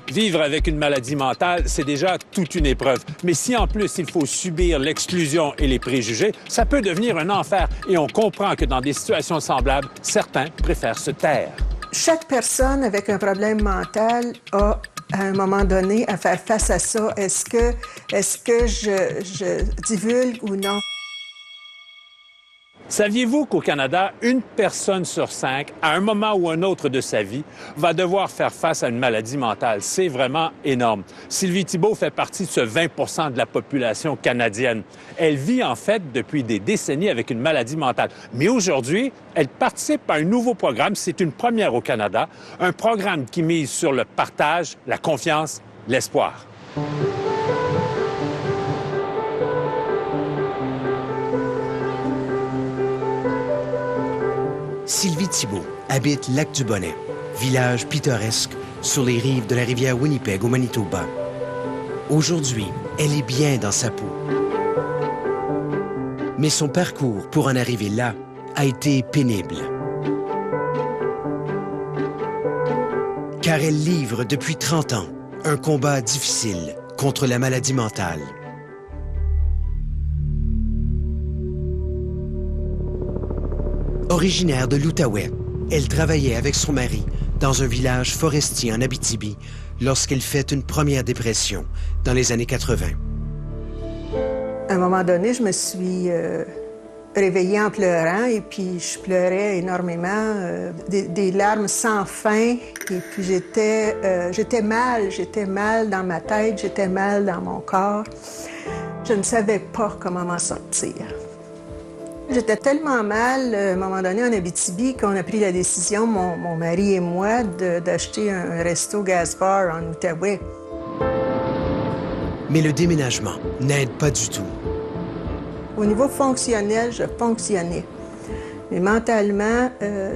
Vivre avec une maladie mentale, c'est déjà toute une épreuve. Mais si en plus il faut subir l'exclusion et les préjugés, ça peut devenir un enfer. Et on comprend que dans des situations semblables, certains préfèrent se taire. Chaque personne avec un problème mental a, à un moment donné, à faire face à ça. Est-ce que je divulgue ou non? Saviez-vous qu'au Canada, une personne sur 5, à un moment ou un autre de sa vie, va devoir faire face à une maladie mentale? C'est vraiment énorme. Sylvie Thibault fait partie de ce 20 de la population canadienne. Elle vit en fait depuis des décennies avec une maladie mentale. Mais aujourd'hui, elle participe à un nouveau programme, c'est une première au Canada, un programme qui mise sur le partage, la confiance, l'espoir. Sylvie Thibault habite Lac-du-Bonnet, village pittoresque sur les rives de la rivière Winnipeg au Manitoba. Aujourd'hui, elle est bien dans sa peau. Mais son parcours pour en arriver là a été pénible. Car elle livre depuis 30 ans un combat difficile contre la maladie mentale. Originaire de l'Outaouais, elle travaillait avec son mari dans un village forestier en Abitibi lorsqu'elle fait une première dépression dans les années 80. À un moment donné, je me suis réveillée en pleurant et puis je pleurais énormément, des larmes sans fin. Et puis j'étais mal dans ma tête, j'étais mal dans mon corps. Je ne savais pas comment m'en sortir. J'étais tellement mal, à un moment donné, en Abitibi, qu'on a pris la décision, mon mari et moi, d'acheter un resto gas-bar en Outaouais. Mais le déménagement n'aide pas du tout. Au niveau fonctionnel, je fonctionnais. Mais mentalement,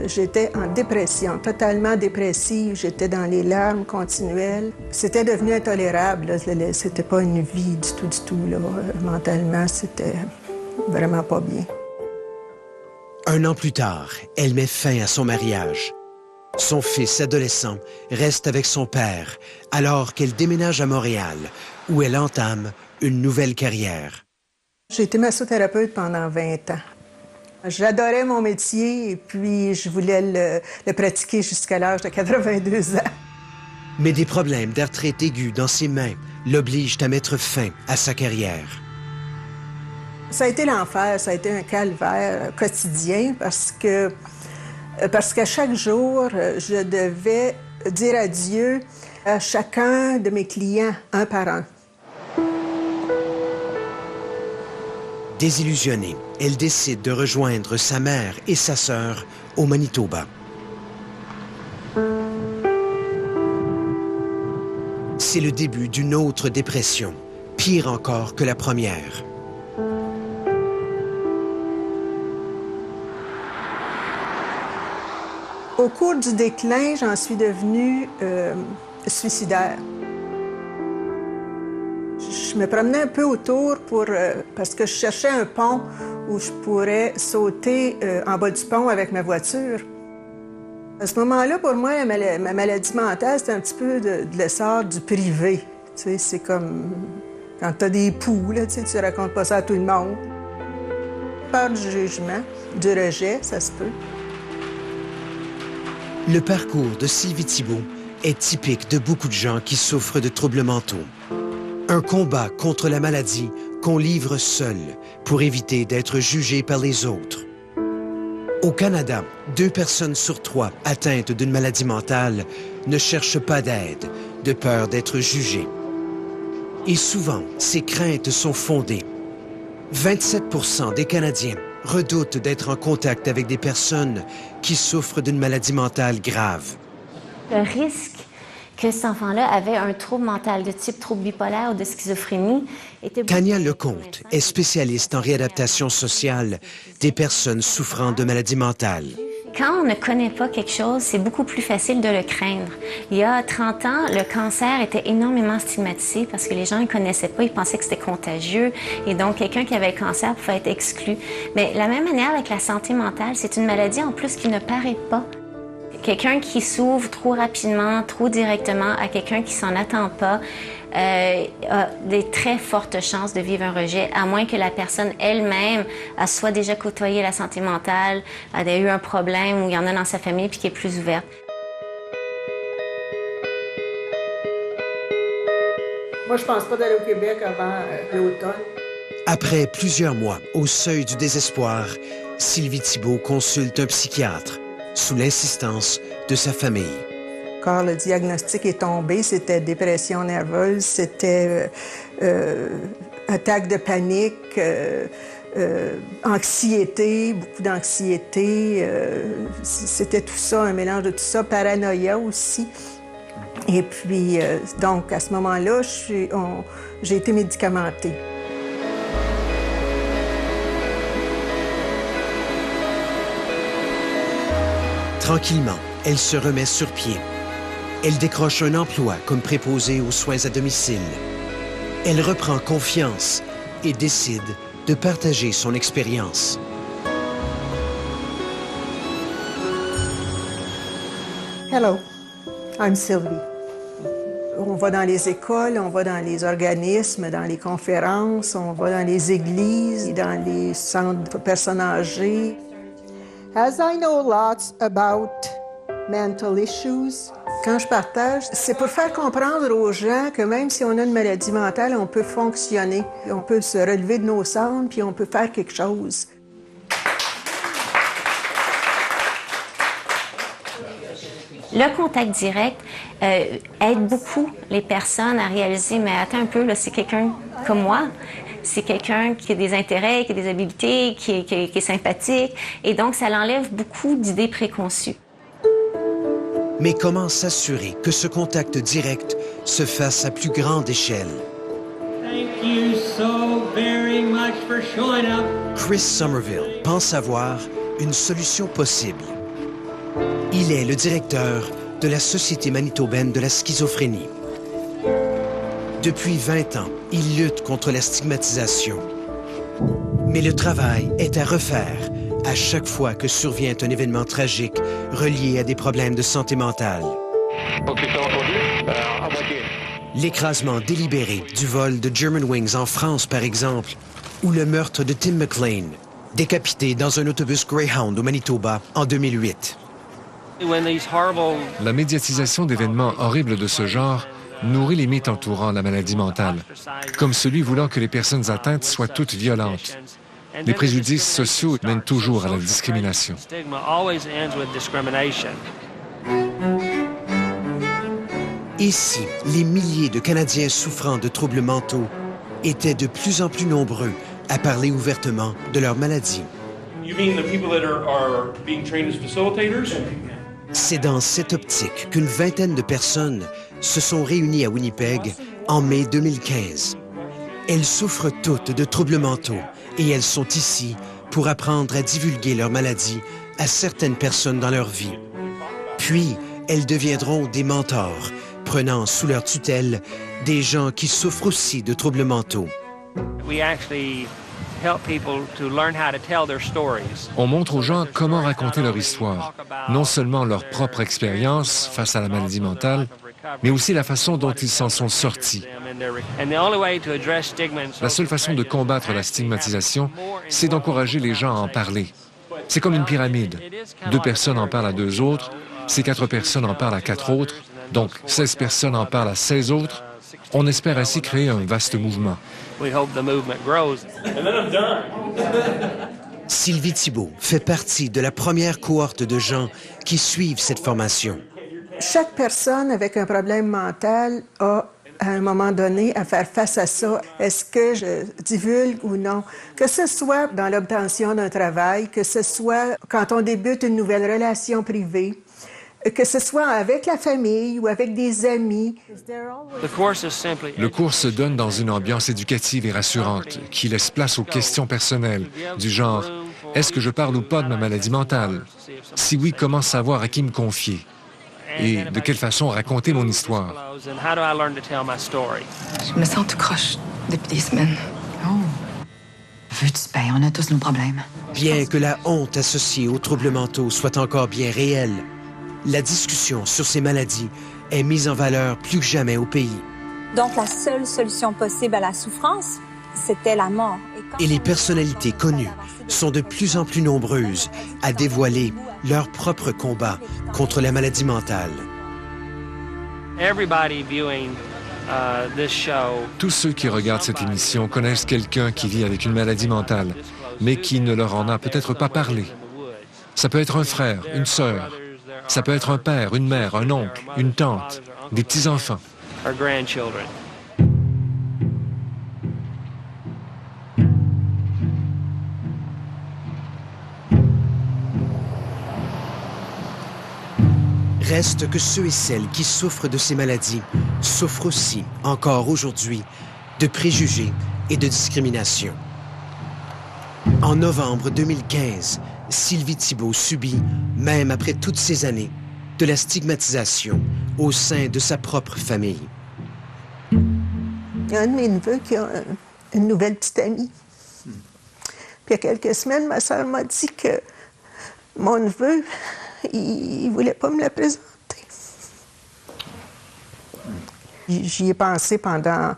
j'étais en dépression, totalement dépressive. J'étais dans les larmes continuelles. C'était devenu intolérable. Là. C'était pas une vie du tout. Là. Mentalement, c'était vraiment pas bien. 1 an plus tard, elle met fin à son mariage. Son fils adolescent reste avec son père alors qu'elle déménage à Montréal, où elle entame une nouvelle carrière. J'ai été massothérapeute pendant 20 ans. J'adorais mon métier et puis je voulais le pratiquer jusqu'à l'âge de 82 ans. Mais des problèmes d'arthrite aiguë dans ses mains l'obligent à mettre fin à sa carrière. Ça a été l'enfer, ça a été un calvaire quotidien parce qu'à chaque jour, je devais dire adieu à chacun de mes clients, un par un. Désillusionnée, elle décide de rejoindre sa mère et sa sœur au Manitoba. C'est le début d'une autre dépression, pire encore que la première. Au cours du déclin, j'en suis devenue suicidaire. Je me promenais un peu autour parce que je cherchais un pont où je pourrais sauter en bas du pont avec ma voiture. À ce moment-là, pour moi, ma maladie mentale, c'était un petit peu de l'essor du privé. Tu sais, c'est comme quand tu as des poux, là, tu racontes pas ça à tout le monde. Peur du jugement, du rejet, ça se peut. Le parcours de Sylvie Thibault est typique de beaucoup de gens qui souffrent de troubles mentaux. Un combat contre la maladie qu'on livre seul pour éviter d'être jugé par les autres. Au Canada, 2 personnes sur 3 atteintes d'une maladie mentale ne cherchent pas d'aide, de peur d'être jugées. Et souvent, ces craintes sont fondées. 27% des Canadiens redoutent d'être en contact avec des personnes qui souffrent d'une maladie mentale grave. Le risque que cet enfant-là avait un trouble mental de type trouble bipolaire ou de schizophrénie était... Tania Lecomte est spécialiste en réadaptation sociale des personnes souffrant de maladies mentales. Quand on ne connaît pas quelque chose, c'est beaucoup plus facile de le craindre. Il y a 30 ans, le cancer était énormément stigmatisé parce que les gens ne connaissaient pas, ils pensaient que c'était contagieux et donc quelqu'un qui avait le cancer pouvait être exclu. Mais de la même manière avec la santé mentale, c'est une maladie en plus qui ne paraît pas. Quelqu'un qui s'ouvre trop rapidement, trop directement à quelqu'un qui s'en attend pas a des très fortes chances de vivre un rejet, à moins que la personne elle-même a soit déjà côtoyé la santé mentale, a eu un problème ou il y en a dans sa famille puis qui est plus ouverte. Moi, je pense pas d'aller au Québec avant l'automne. Après plusieurs mois au seuil du désespoir, Sylvie Thibault consulte un psychiatre sous l'insistance de sa famille. Quand le diagnostic est tombé, c'était dépression nerveuse, c'était attaque de panique, anxiété, beaucoup d'anxiété. C'était tout ça, un mélange de tout ça, paranoïa aussi. Et puis, donc, à ce moment-là, j'ai été médicamentée. Tranquillement, elle se remet sur pied. Elle décroche un emploi comme préposée aux soins à domicile. Elle reprend confiance et décide de partager son expérience. Hello, I'm Sylvie. On va dans les écoles, on va dans les organismes, dans les conférences, on va dans les églises, dans les centres de personnes âgées. As I know lots about mental issues, quand je partage, c'est pour faire comprendre aux gens que même si on a une maladie mentale, on peut fonctionner, on peut se relever de nos cendres, puis on peut faire quelque chose. Le contact direct aide beaucoup les personnes à réaliser, mais attends un peu, là, c'est quelqu'un comme moi. C'est quelqu'un qui a des intérêts, qui a des habiletés, qui est sympathique. Et donc, ça l'enlève beaucoup d'idées préconçues. Mais comment s'assurer que ce contact direct se fasse à plus grande échelle? Thank you so very much for showing up. Chris Somerville pense avoir une solution possible. Il est le directeur de la Société manitobaine de la schizophrénie. Depuis 20 ans, il lutte contre la stigmatisation. Mais le travail est à refaire à chaque fois que survient un événement tragique relié à des problèmes de santé mentale. L'écrasement délibéré du vol de Germanwings en France, par exemple, ou le meurtre de Tim McLean, décapité dans un autobus Greyhound au Manitoba en 2008. La médiatisation d'événements horribles de ce genre nourrit les mythes entourant la maladie mentale, comme celui voulant que les personnes atteintes soient toutes violentes. Les préjudices sociaux mènent toujours à la discrimination. Ici, les milliers de Canadiens souffrant de troubles mentaux étaient de plus en plus nombreux à parler ouvertement de leur maladie. C'est dans cette optique qu'une vingtaine de personnes se sont réunies à Winnipeg en mai 2015. Elles souffrent toutes de troubles mentaux et elles sont ici pour apprendre à divulguer leur maladie à certaines personnes dans leur vie. Puis, elles deviendront des mentors, prenant sous leur tutelle des gens qui souffrent aussi de troubles mentaux. On montre aux gens comment raconter leur histoire, non seulement leur propre expérience face à la maladie mentale, mais aussi la façon dont ils s'en sont sortis. La seule façon de combattre la stigmatisation, c'est d'encourager les gens à en parler. C'est comme une pyramide. 2 personnes en parlent à 2 autres, ces 4 personnes en parlent à 4 autres, donc 16 personnes en parlent à 16 autres. On espère ainsi créer un vaste mouvement. Sylvie Thibault fait partie de la première cohorte de gens qui suivent cette formation. Chaque personne avec un problème mental a, à un moment donné, à faire face à ça. Est-ce que je divulgue ou non? Que ce soit dans l'obtention d'un travail, que ce soit quand on débute une nouvelle relation privée, que ce soit avec la famille ou avec des amis. Le cours se donne dans une ambiance éducative et rassurante qui laisse place aux questions personnelles du genre « Est-ce que je parle ou pas de ma maladie mentale? Si oui, comment savoir à qui me confier? Et de quelle façon raconter mon histoire? » Je me sens tout croche depuis des semaines. Oh. Veux-tu payer? On a tous nos problèmes. Bien que la honte associée aux troubles mentaux soit encore bien réelle, la discussion sur ces maladies est mise en valeur plus que jamais au pays. Donc, la seule solution possible à la souffrance, c'était la mort. Et les personnalités connues sont de plus en plus nombreuses à dévoiler leur propre combat contre la maladie mentale. Tous ceux qui regardent cette émission connaissent quelqu'un qui vit avec une maladie mentale, mais qui ne leur en a peut-être pas parlé. Ça peut être un frère, une sœur. Ça peut être un père, une mère, un oncle, une tante, des petits-enfants. Reste que ceux et celles qui souffrent de ces maladies souffrent aussi, encore aujourd'hui, de préjugés et de discrimination. En novembre 2015, Sylvie Thibault subit, même après toutes ces années, de la stigmatisation au sein de sa propre famille. Il y a un de mes neveux qui a une nouvelle petite amie. Puis il y a quelques semaines, ma soeur m'a dit que mon neveu, il ne voulait pas me la présenter. J'y ai pensé pendant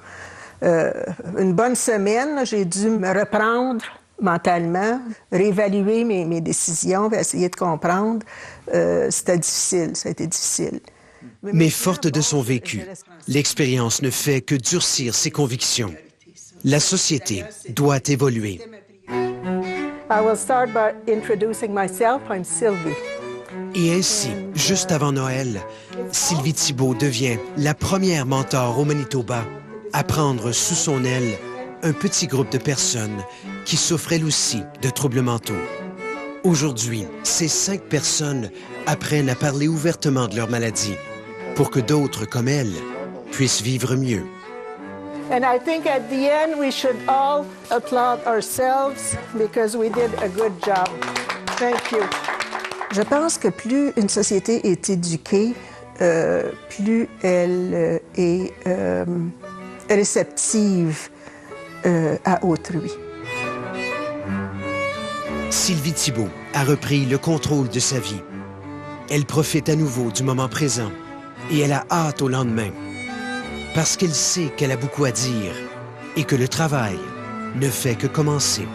une bonne semaine. J'ai dû me reprendre mentalement, réévaluer mes décisions, essayer de comprendre. C'était difficile, ça a été difficile. Mais forte de son vécu, l'expérience ne fait que durcir ses convictions. La société doit évoluer. I will start by introducing myself. I'm Sylvie. Et ainsi, juste avant Noël, Sylvie Thibault devient la première mentor au Manitoba à prendre sous son aile un petit groupe de personnes qui souffrent elles aussi de troubles mentaux. Aujourd'hui, ces 5 personnes apprennent à parler ouvertement de leur maladie pour que d'autres comme elles puissent vivre mieux. And I think at the end we should all applaud ourselves because we did a good job. Thank you. Je pense que plus une société est éduquée, plus elle est réceptive à autrui. Sylvie Thibault a repris le contrôle de sa vie. Elle profite à nouveau du moment présent et elle a hâte au lendemain parce qu'elle sait qu'elle a beaucoup à dire et que le travail ne fait que commencer.